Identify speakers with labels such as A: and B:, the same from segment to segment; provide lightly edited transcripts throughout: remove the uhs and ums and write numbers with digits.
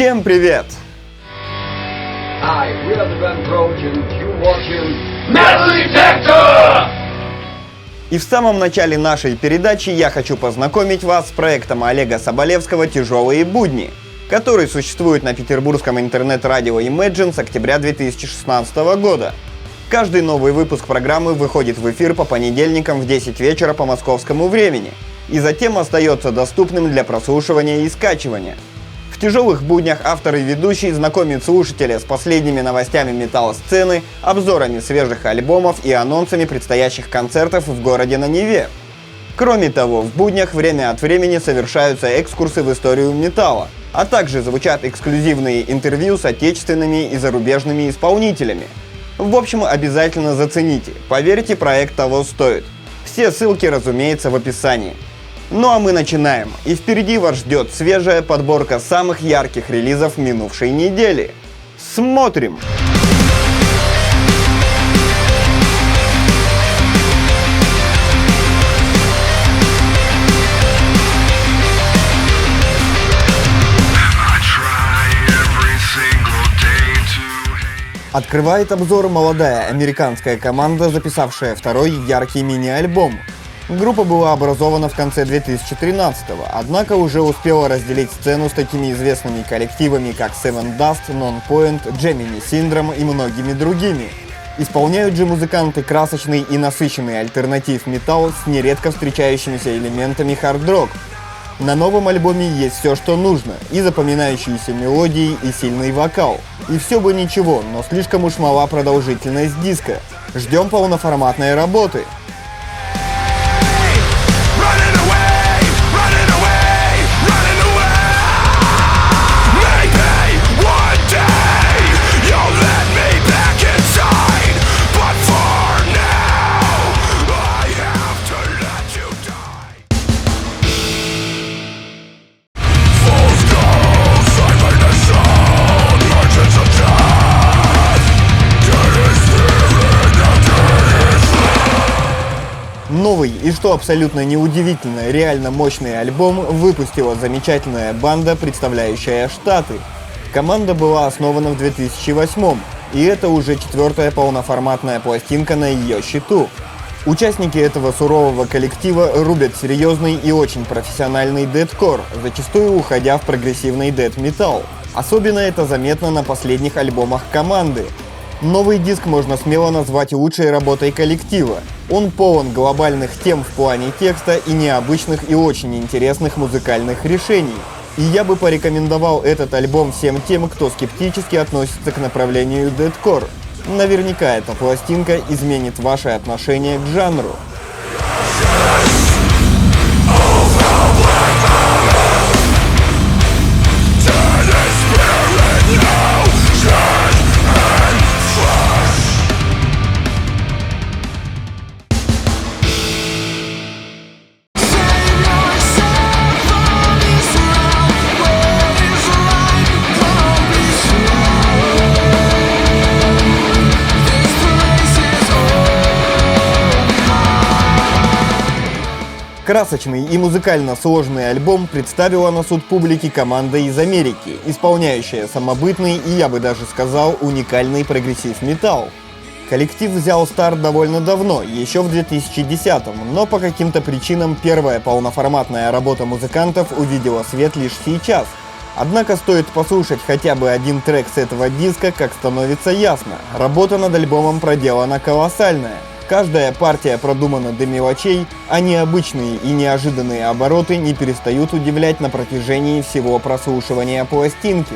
A: Всем привет!
B: Hi, we are the band Trojan, you watching Metal Detector!
A: И в самом начале нашей передачи я хочу познакомить вас с проектом Олега Соболевского «Тяжелые будни», который существует на петербургском интернет-радио Imagine с октября 2016 года. Каждый новый выпуск программы выходит в эфир по понедельникам в 10 вечера по московскому времени и затем остается доступным для прослушивания и скачивания. В «Тяжелых буднях» автор и ведущий знакомит слушателя с последними новостями металл-сцены, обзорами свежих альбомов и анонсами предстоящих концертов в городе на Неве. Кроме того, в буднях время от времени совершаются экскурсы в историю металла, а также звучат эксклюзивные интервью с отечественными и зарубежными исполнителями. В общем, обязательно зацените, поверьте, проект того стоит. Все ссылки, разумеется, в описании. Ну а мы начинаем, и впереди вас ждет свежая подборка самых ярких релизов минувшей недели. Смотрим! Открывает обзор молодая американская команда, записавшая второй яркий мини-альбом. Группа была образована в конце 2013-го, однако уже успела разделить сцену с такими известными коллективами, как Seven Dust, Nonpoint, Gemini Syndrome и многими другими. Исполняют же музыканты красочный и насыщенный альтернатив-металл с нередко встречающимися элементами хард-рок. На новом альбоме есть все, что нужно, и запоминающиеся мелодии, и сильный вокал. И все бы ничего, но слишком уж мала продолжительность диска. Ждем полноформатной работы. Новый и, что абсолютно неудивительно, реально мощный альбом выпустила замечательная банда, представляющая Штаты. Команда была основана в 2008-м, и это уже четвертая полноформатная пластинка на ее счету. Участники этого сурового коллектива рубят серьезный и очень профессиональный дэткор, зачастую уходя в прогрессивный дэт-металл. Особенно это заметно на последних альбомах команды. Новый диск можно смело назвать лучшей работой коллектива. Он полон глобальных тем в плане текста и необычных и очень интересных музыкальных решений. И я бы порекомендовал этот альбом всем тем, кто скептически относится к направлению дэткор. Наверняка эта пластинка изменит ваше отношение к жанру. Красочный и музыкально сложный альбом представила на суд публики команда из Америки, исполняющая самобытный и, я бы даже сказал, уникальный прогрессив-металл. Коллектив взял старт довольно давно, еще в 2010-м, но по каким-то причинам первая полноформатная работа музыкантов увидела свет лишь сейчас. Однако стоит послушать хотя бы один трек с этого диска, как становится ясно. Работа над альбомом проделана колоссальная. Каждая партия продумана до мелочей, а необычные и неожиданные обороты не перестают удивлять на протяжении всего прослушивания пластинки.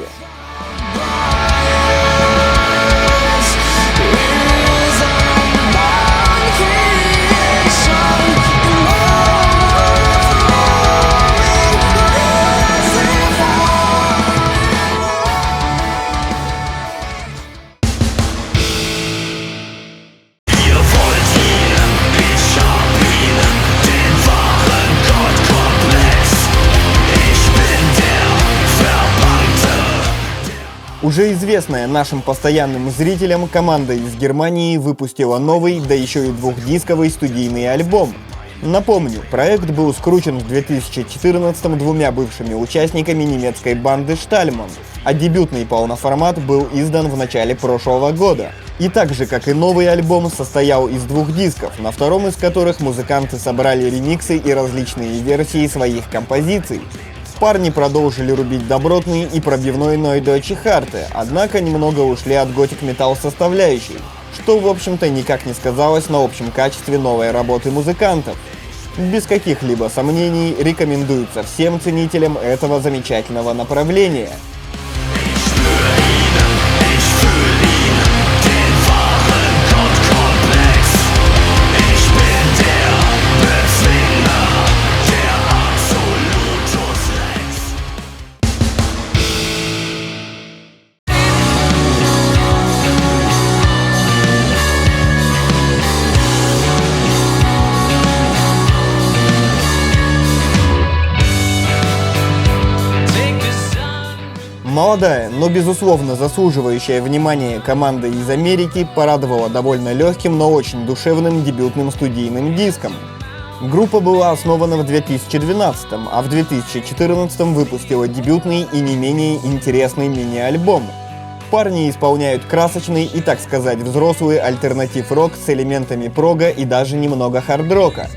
A: Уже известная нашим постоянным зрителям команда из Германии выпустила новый, да еще и двухдисковый студийный альбом. Напомню, проект был скручен в 2014-м двумя бывшими участниками немецкой банды Штальман. а дебютный полноформат был издан в начале прошлого года. И так же, как и новый альбом, состоял из 2 дисков, на втором из которых музыканты собрали ремиксы и различные версии своих композиций. Парни продолжили рубить добротный и пробивной Neudeutsche Harte, однако немного ушли от готик-металл составляющей, что в общем-то никак не сказалось на общем качестве новой работы музыкантов. Без каких-либо сомнений рекомендуется всем ценителям этого замечательного направления. Молодая, но безусловно заслуживающая внимания команда из Америки порадовала довольно легким, но очень душевным дебютным студийным диском. Группа была основана в 2012, а в 2014 выпустила дебютный и не менее интересный мини-альбом. Парни исполняют красочный и, так сказать, взрослый альтернатив-рок с элементами прога и даже немного хард-рока.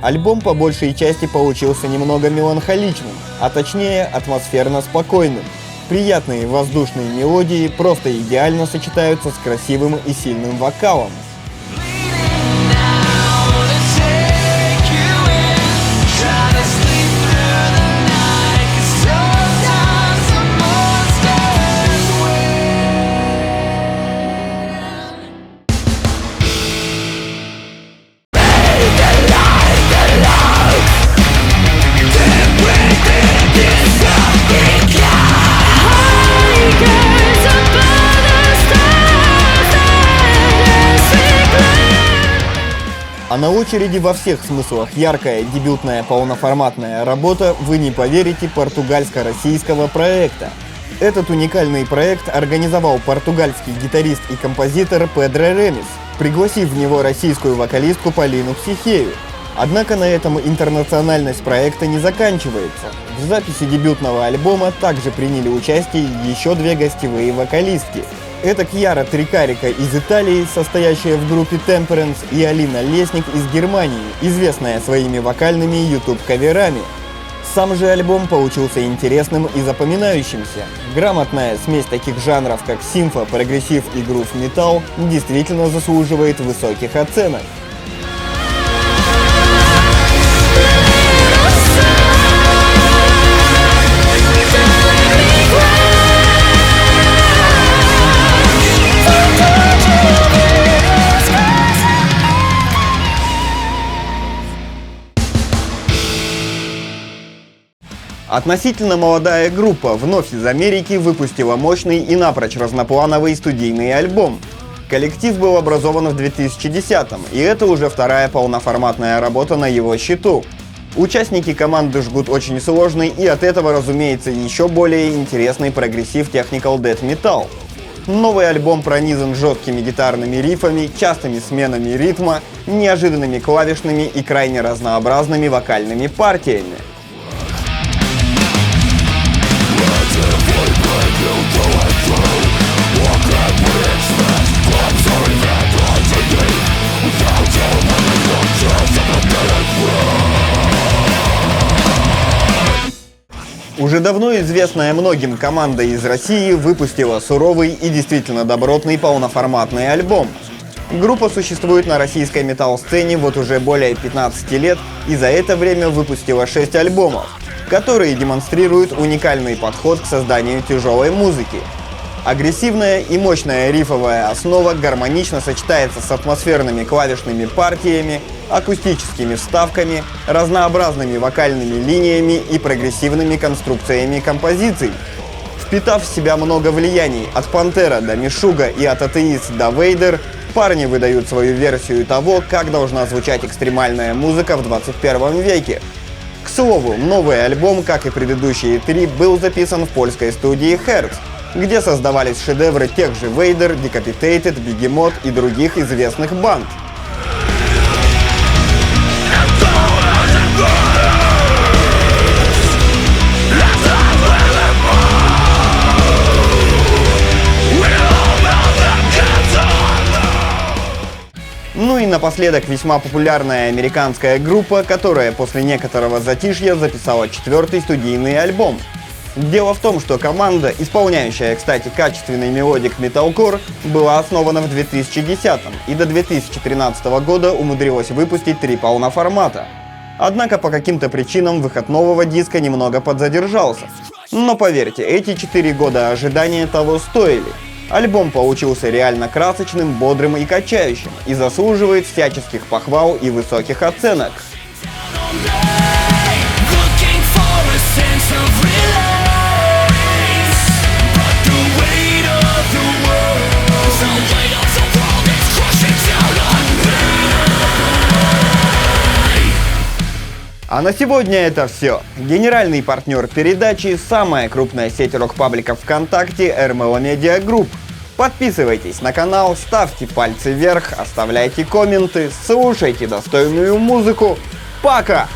A: Альбом по большей части получился немного меланхоличным, а точнее атмосферно спокойным. Приятные воздушные мелодии просто идеально сочетаются с красивым и сильным вокалом. А на очереди во всех смыслах яркая дебютная полноформатная работа, вы не поверите, португальско-российского проекта. Этот уникальный проект организовал португальский гитарист и композитор Педро Ремис, пригласив в него российскую вокалистку Полину Психею. Однако на этом интернациональность проекта не заканчивается. В записи дебютного альбома также приняли участие еще 2 гостевые вокалистки. Это Кьяра Трикарика из Италии, состоящая в группе Temperance, и Алина Лесник из Германии, известная своими вокальными YouTube-каверами. Сам же альбом получился интересным и запоминающимся. Грамотная смесь таких жанров, как симфо, прогрессив и грув-металл, действительно заслуживает высоких оценок. Относительно молодая группа вновь из Америки выпустила мощный и напрочь разноплановый студийный альбом. Коллектив был образован в 2010-м, и это уже 2-я полноформатная работа на его счету. Участники команды жгут очень сложный и от этого, разумеется, еще более интересный прогрессив technical death metal. Новый альбом пронизан жесткими гитарными рифами, частыми сменами ритма, неожиданными клавишными и крайне разнообразными вокальными партиями. Уже давно известная многим команда из России выпустила суровый и действительно добротный полноформатный альбом. Группа существует на российской метал-сцене вот уже более 15 лет и за это время выпустила 6 альбомов, которые демонстрируют уникальный подход к созданию тяжелой музыки. Агрессивная и мощная рифовая основа гармонично сочетается с атмосферными клавишными партиями, акустическими вставками, разнообразными вокальными линиями и прогрессивными конструкциями композиций. Впитав в себя много влияний от Пантера до Мишуга и от Атеист до Вейдер, парни выдают свою версию того, как должна звучать экстремальная музыка в 21 веке. К слову, новый альбом, как и предыдущие 3, был записан в польской студии Hertz, где создавались шедевры тех же Vader, Decapitated, Behemoth и других известных банд. напоследок весьма популярная американская группа, которая после некоторого затишья записала 4-й студийный альбом. Дело в том, что команда, исполняющая, кстати, качественный мелодик металкор, была основана в 2010-м и до 2013 года умудрилась выпустить 3 полноформата. Однако по каким-то причинам выход нового диска немного подзадержался. Но поверьте, эти 4 года ожидания того стоили. Альбом получился реально красочным, бодрым и качающим, и заслуживает всяческих похвал и высоких оценок. А на сегодня это все. Генеральный партнер передачи – самая крупная сеть рок-пабликов ВКонтакте RML Media Group. Подписывайтесь на канал, ставьте пальцы вверх, оставляйте комменты, слушайте достойную музыку. Пока!